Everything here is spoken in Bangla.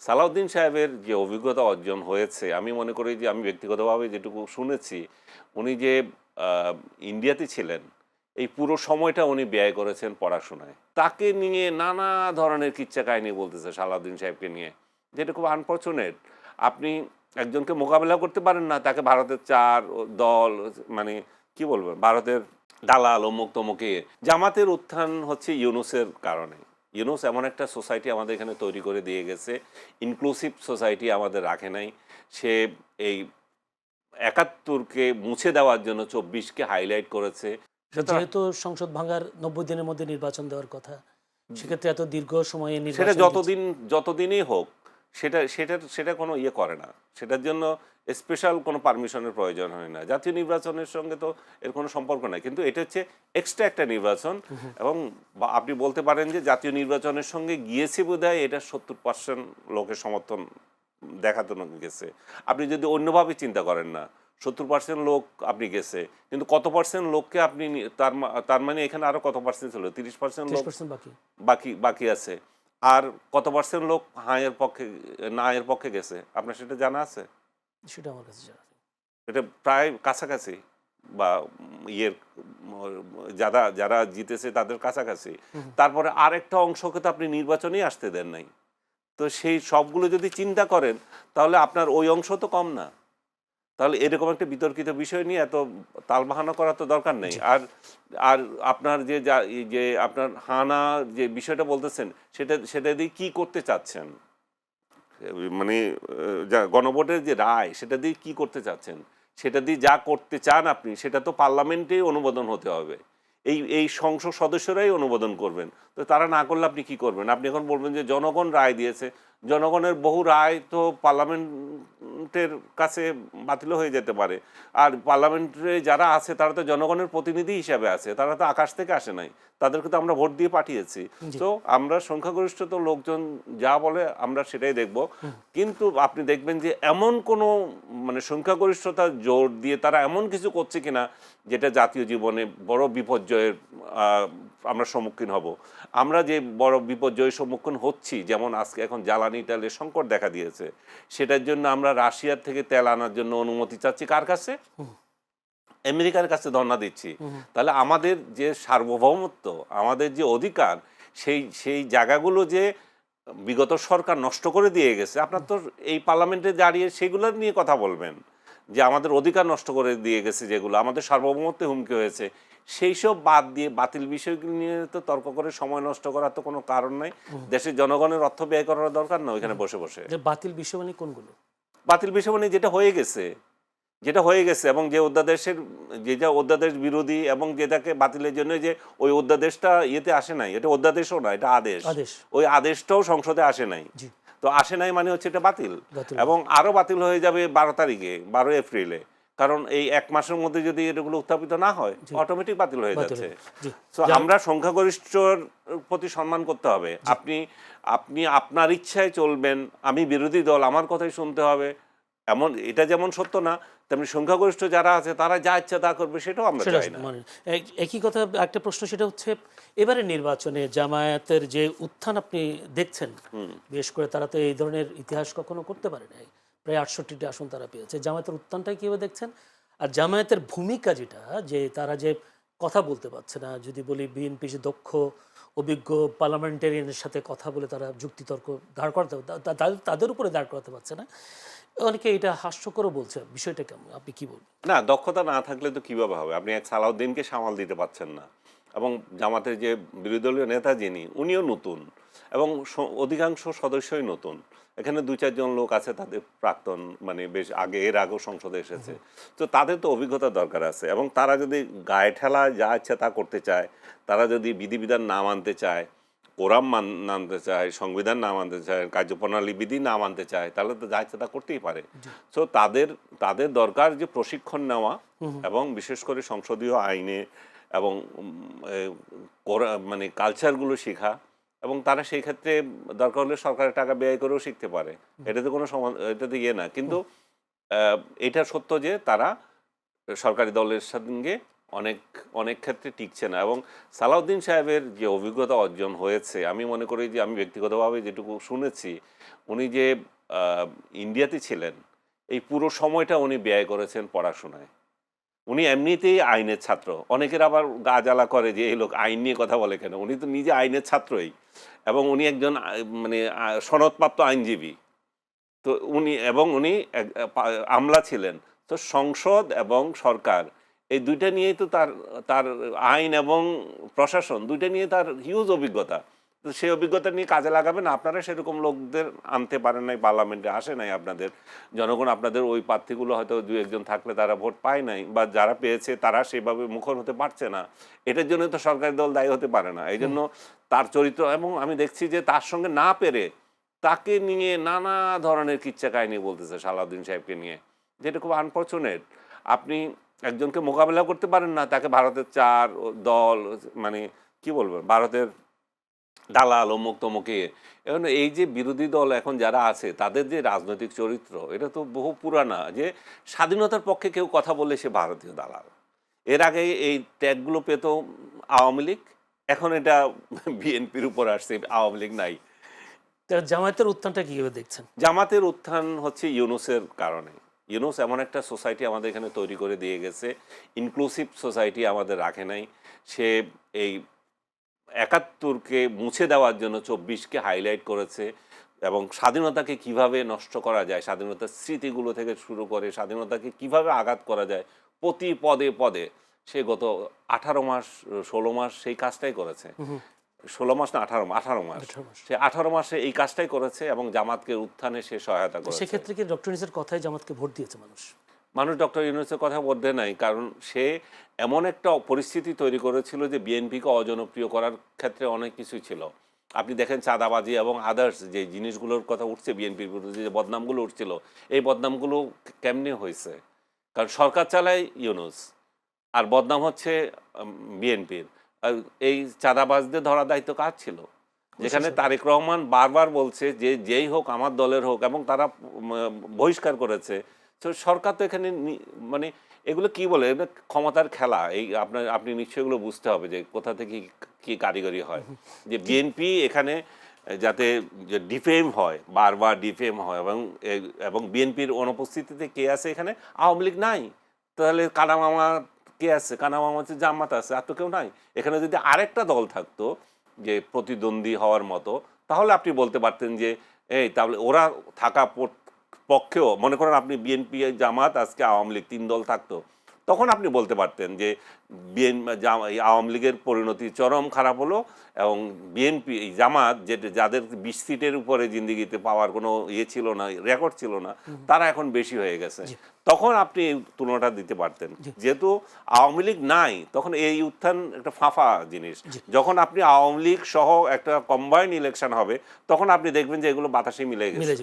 সালাউদ্দিন সাহেবের যে অভিজ্ঞতা অর্জন হয়েছে, আমি মনে করি যে আমি ব্যক্তিগতভাবে যেটুকু শুনেছি, উনি যে ইন্ডিয়াতে ছিলেন, এই পুরো সময়টা উনি ব্যয় করেছেন পড়াশোনায়। তাকে নিয়ে নানা ধরনের কিচ্ছা কাহিনী বলতেছে সালাউদ্দিন সাহেবকে নিয়ে, যেটা খুব আনফরচুনেট। আপনি একজনকে মোকাবেলা করতে পারেন না, তাকে ভারতের দল, মানে কি বলবেন, ভারতের দালাল অমুক তমুক জামাতের উত্থান হচ্ছে ইউনূসের কারণে। ইউনূস এমন একটা সোসাইটি আমাদের এখানে তৈরি করে দিয়ে গেছে, ইনক্লুসিভ সোসাইটি আমাদের রাখে নাই। সে এই ৭১কে মুছে দেওয়ার জন্য ২৪কে হাইলাইট করেছে। সুতরাং যেহেতু সংসদ ভাঙার ৯০ দিনের মধ্যে নির্বাচন দেওয়ার কথা, সেক্ষেত্রে এত দীর্ঘ সময়ে সেটা নির্বাচন যতদিনই হোক, সেটা কোনো ইয়ে করে না। সেটার জন্য স্পেশাল কোনো পারমিশনের প্রয়োজন হয় না। জাতীয় নির্বাচনের সঙ্গে তো এর কোনো সম্পর্ক নাই, কিন্তু এটা হচ্ছে এক্সট্রা একটা নির্বাচন। এবং আপনি বলতে পারেন যে জাতীয় নির্বাচনের সঙ্গে গিয়েছে বোধহয় এটা ৭০% লোকের সমর্থন দেখাতে গেছে। আপনি যদি অন্যভাবে চিন্তা করেন না, ৭০% লোক আপনি গেছে, কিন্তু কত পার্সেন্ট লোককে আপনি তার মানে এখানে আরো কত পার্সেন্ট ছিল, ৩০% লোক ৩০% বাকি। বাকি বাকি আছে। আর কত পার্সেন্ট লোক না এর পক্ষে গেছে, আপনার সেটা জানা আছে? সেটা আমার কাছে জানা নেই। এটা প্রায় কাছাকাছি, বা ইয়ের যারা যারা জিতেছে তাদের কাছাকাছি। তারপরে আরেকটা অংশকে তো আপনি নির্বাচনেই আসতে দেন নাই। তো সেই সবগুলো যদি চিন্তা করেন, তাহলে আপনার ওই অংশ তো কম না। তাহলে এরকম একটা বিতর্কিত বিষয় নিয়ে এত তালবাহানা করার তো দরকার নেই। আর আর আপনার এই যে আপনার হানা যে বিষয়টা বলতেছেন, সেটা দিয়ে কি করতে চাচ্ছেন? মানে যা গণভোটের যে রায়, সেটা দিয়ে কি করতে চাচ্ছেন? সেটা দিয়ে যা করতে চান আপনি, সেটা তো পার্লামেন্টেই অনুমোদন হতে হবে। এই সংসদ সদস্যরাই অনুমোদন করবেন। তো তারা না করলে আপনি কি করবেন? আপনি এখন বলবেন যে জনগণ রায় দিয়েছে। জনগণের বহু রায় তো পার্লামেন্টের কাছে বাতিলও হয়ে যেতে পারে। আর পার্লামেন্টে যারা আছে তারা তো জনগণের প্রতিনিধি হিসাবে আছে, তারা তো আকাশ থেকে আসে নাই। তাদেরকে তো আমরা ভোট দিয়ে পাঠিয়েছি। জি। তো আমরা সংখ্যাগরিষ্ঠ তো লোকজন যা বলে আমরা সেটাই দেখব। কিন্তু আপনি দেখবেন যে এমন কোনো, মানে সংখ্যাগরিষ্ঠতার জোর দিয়ে তারা এমন কিছু করছে কিনা যেটা জাতীয় জীবনে বড় বিপর্যয়ের আমরা সম্মুখীন হব। আমরা যে বড় বিপর্যয়ের সম্মুখীন হচ্ছি, যেমন আজকে এখন জ্বালানি তেলের সংকট দেখা দিয়েছে, সেটার জন্য আমরা রাশিয়ার থেকে তেল আনার জন্য অনুমতি চাচ্ছি কার কাছে? আমেরিকার কাছে ধর্ণা দিচ্ছি। তাহলে আমাদের যে সার্বভৌমত্ব, আমাদের যে অধিকার, সেই জায়গাগুলো যে বিগত সরকার নষ্ট করে দিয়ে গেছে, আপনার তো এই পার্লামেন্টে দাঁড়িয়ে সেগুলো নিয়ে কথা বলবেন যে আমাদের অধিকার নষ্ট করে দিয়ে গেছে, যেগুলো আমাদের সার্বভৌমত্বে হুমকি হয়েছে, সেই সব বাদ দিয়ে বাতিল বিষয়গুলো নিয়ে তো তর্ক করে সময় নষ্ট করার তো কোনো কারণ নাই। দেশের জনগণের অর্থ ব্যয় করার দরকার না ওইখানে বসে বসে। যে বাতিল বিষয় মানে কোনগুলো? বাতিল বিষয় মানে যেটা হয়ে গেছে এবং যে অধ্যাদেশের, যেটা অধ্যাদেশ বিরোধী এবং যেটাকে বাতিলের জন্য যে ওই অধ্যাদেশটা ইয়েতে আসে নাই, এটা অধ্যাদেশও না, এটা আদেশ। আদেশ। ওই আদেশটাও সংসদে আসে নাই। জি। তো আসে নাই মানে হচ্ছে এটা বাতিল। বাতিল। এবং আরও বাতিল হয়ে যাবে ১২ তারিখে, ১২ এপ্রিলে। কারণ এই ১ মাসের মধ্যে যদি এগুলো উত্থাপিত না হয়, জি। অটোমেটিক বাতিল হয়ে বাতিল যাচ্ছে। হবে। জি। সো আমরা সংখ্যাগরিষ্ঠর প্রতি সম্মান করতে হবে। আপনি আপনি আপনার ইচ্ছায় চলবেন, আমি বিরোধী দল, আমার কথাই শুনতে হবে, এমন এটা যেমন সত্য না, তেমনি সংখ্যাগরিষ্ঠ যারা আছে তারা যা ইচ্ছা তা করবে, সেটাও আমরা সেটা চাই না। মানে একই কথা, একটা প্রশ্ন, সেটা হচ্ছে এবারে নির্বাচনে জামায়াতের যে উত্থান আপনি দেখছেন, বিশেষ করে তারা তো এই ধরনের ইতিহাস কখনো করতে পারে নাই, প্রায় ৬৮টি আসন তারা পেয়েছে। জামায়াতের উত্থানটাই কীভাবে দেখছেন? আর জামায়াতের ভূমিকা যেটা, যে তারা যে কথা বলতে পারছে না, যদি বলি বিএনপি যে দক্ষ অভিজ্ঞ পার্লামেন্টারিয়ানের সাথে কথা বলে তারা যুক্তিতর্ক দাঁড় করাতে, তাদের উপরে দাঁড় করাতে পারছে না, অনেকে এটা হাস্যকরও বলছে। বিষয়টা কেমন, আপনি কি বলবেন? না, দক্ষতা না থাকলে তো কিভাবে হবে? আপনি এক সালাউদ্দিনকে সামাল দিতে পারছেন না। এবং জামাতের যে বিরোধী দলীয় নেতা যিনি, উনিও নতুন এবং অধিকাংশ সদস্যই নতুন। এখানে ২-৪ জন লোক আছে তাদের প্রাক্তন, মানে বেশ আগে, এর আগেও সংসদে এসেছে। তো তাদের তো অভিজ্ঞতার দরকার আছে, এবং তারা যদি গায়ে ঠেলায় যা ইচ্ছা তা করতে চায়, তারা যদি বিধিবিধান না মানতে চায়, কোরাম মানতে চায়, সংবিধান না মানতে চায়, কার্যপ্রণালী বিধি না মানতে চায়, তাহলে তো যা ইচ্ছা তা করতেই পারে। সো তাদের দরকার যে প্রশিক্ষণ নেওয়া, এবং বিশেষ করে সংসদীয় আইনে এবং মানে কালচারগুলো শেখা, এবং তারা সেই ক্ষেত্রে দরকার হলে সরকারের টাকা ব্যয় করেও শিখতে পারে। এটাতে কোনো এটাতে না, কিন্তু এটা সত্য যে তারা সরকারি দলের সঙ্গে অনেক অনেক ক্ষেত্রে টিকছে না। এবং সালাউদ্দিন সাহেবের যে অভিজ্ঞতা অর্জন হয়েছে, আমি মনে করি যে আমি ব্যক্তিগতভাবে যেটুকু শুনেছি, উনি যে ইন্ডিয়াতে ছিলেন এই পুরো সময়টা উনি ব্যয় করেছেন পড়াশোনায়। উনি এমনিতেই আইনের ছাত্র। অনেকের আবার গা জ্বালা করে যে এই লোক আইন নিয়ে কথা বলে কেন? উনি তো নিজে আইনের ছাত্রই, এবং উনি একজন মানে সনদপ্রাপ্ত আইনজীবী। তো উনি আমলা ছিলেন। তো সংসদ এবং সরকার এই ২ টা নিয়েই তো তার তার আইন এবং প্রশাসন ২ টা নিয়ে তার হিউজ অভিজ্ঞতা। তো সেই অভিজ্ঞতা নিয়ে কাজে লাগাবেন। আপনারা সেরকম লোকদের আনতে পারেন নাই, পার্লামেন্টে আসে নাই আপনাদের। জনগণ আপনাদের ওই প্রার্থীগুলো হয়তো ২-১ জন থাকলে তারা ভোট পায় নাই, বা যারা পেয়েছে তারা সেভাবে মুখর হতে পারছে না। এটার জন্য তো সরকারি দল দায়ী হতে পারে না। এইজন্য তার চরিত্র, এবং আমি দেখছি যে তার সঙ্গে না পেরে তাকে নিয়ে নানা ধরনের কিচ্ছা কাহিনী বলতেছে সালাউদ্দিন সাহেবকে নিয়ে, যেটা খুব আনফরচুনেট। আপনি একজনকে মোকাবেলা করতে পারেন না, তাকে ভারতের দল, মানে কি বলবেন, ভারতের দালাল অমুক তমুকে। এখন এই যে বিরোধী দল এখন যারা আছে তাদের যে রাজনৈতিক চরিত্র, এটা তো বহু পুরানা, যে স্বাধীনতার পক্ষে কেউ কথা বললে সে ভারতীয় দালাল। এর আগে এই ট্যাগগুলো পেত আওয়ামী লীগ, এখন এটা বিএনপির উপর আসছে, আওয়ামী লীগ নাই। জামায়াতের উত্থানটা কিভাবে দেখছেন? জামাতের উত্থান হচ্ছে ইউনূসের কারণে। ইউনূস এমন একটা সোসাইটি আমাদের এখানে তৈরি করে দিয়ে গেছে, ইনক্লুসিভ সোসাইটি আমাদের রাখে নাই। সে এই ৭১কে মুছে দেওয়ার জন্য ২৪কে হাইলাইট করেছে, এবং স্বাধীনতাকে কিভাবে নষ্ট করা যায়, স্বাধীনতার স্মৃতিগুলো থেকে শুরু করে স্বাধীনতাকে কিভাবে আঘাত করা যায় প্রতি পদে পদে সে গত ১৮ মাস ১৬ মাস সেই কাজটাই করেছে। ১৬ মাস না ১৮ মাস, ১৮ মাস। ১৮ মাস। সে ১৮ মাসে এই কাজটাই করেছে, এবং জামাতকে উত্থানে সে সহায়তা করেছে। সেক্ষেত্রে কি ডক্টর ইউনূসের কথায় জামাতকে ভোট দিয়েছে মানুষ? মানুষ ডক্টর ইউনূসের কথা বলতে নাই, কারণ সে এমন একটা পরিস্থিতি তৈরি করেছিল যে বিএনপিকে অজনপ্রিয় করার ক্ষেত্রে অনেক কিছুই ছিল। আপনি দেখেন চাঁদাবাজি এবং আদার্স যে জিনিসগুলোর কথা উঠছে, বিএনপির বিরুদ্ধে যে বদনামগুলো উঠছিল, এই বদনামগুলো কেমনে হয়েছে? কারণ সরকার চালায় ইউনূস, আর বদনাম হচ্ছে বিএনপির। আর এই চাঁদাবাজদের ধরার দায়িত্ব কার ছিল? যেখানে তারেক রহমান বারবার বলছে যে যেই হোক আমার দলের হোক, এবং তারা বহিষ্কার করেছে। তো সরকার তো এখানে মানে এগুলো কি বলে, এগুলো ক্ষমতার খেলা। এই আপনি নিশ্চয়ই এগুলো বুঝতে হবে যে কোথা থেকে কি কারিগরি হয়, যে বিএনপি এখানে যাতে যে ডিফেম হয়, বারবার ডিফেম হয়, এবং বিএনপির অনুপস্থিতিতে কে আছে এখানে? আওয়ামী লীগ নাই। তাহলে কানামামা কে আছে? কানামামা হচ্ছে জামাত আছে, আর তো কেউ নাই। এখানে যদি আরেকটা দল থাকতো যে প্রতিদ্বন্দ্বী হওয়ার মতো, তাহলে আপনি বলতে পারতেন যে এই তাহলে ওরা থাকা পক্ষেও, মনে করেন আপনি বিএনপি, জামাত, আজকে আওয়ামী লীগ ৩ দল থাকতো, তখন আপনি বলতে পারতেন যে আওয়ামী লীগের পরিণতি চরম খারাপ হলো, এবং বিএনপি জামাত যাদের ২০ সিটের উপরে জিন্দিগিতে পাওয়ার কোনো ছিল না, রেকর্ড ছিল না, তারা এখন বেশি হয়ে গেছে। তখন আপনি এই তুলনাটা দিতে পারতেন। যেহেতু আওয়ামী লীগ নাই, তখন এই উত্থান একটা ফাঁফা জিনিস। যখন আপনি আওয়ামী লীগ সহ একটা কম্বাইন্ড ইলেকশন হবে, তখন আপনি দেখবেন যে এগুলো বাতাসে মিলে গেছে।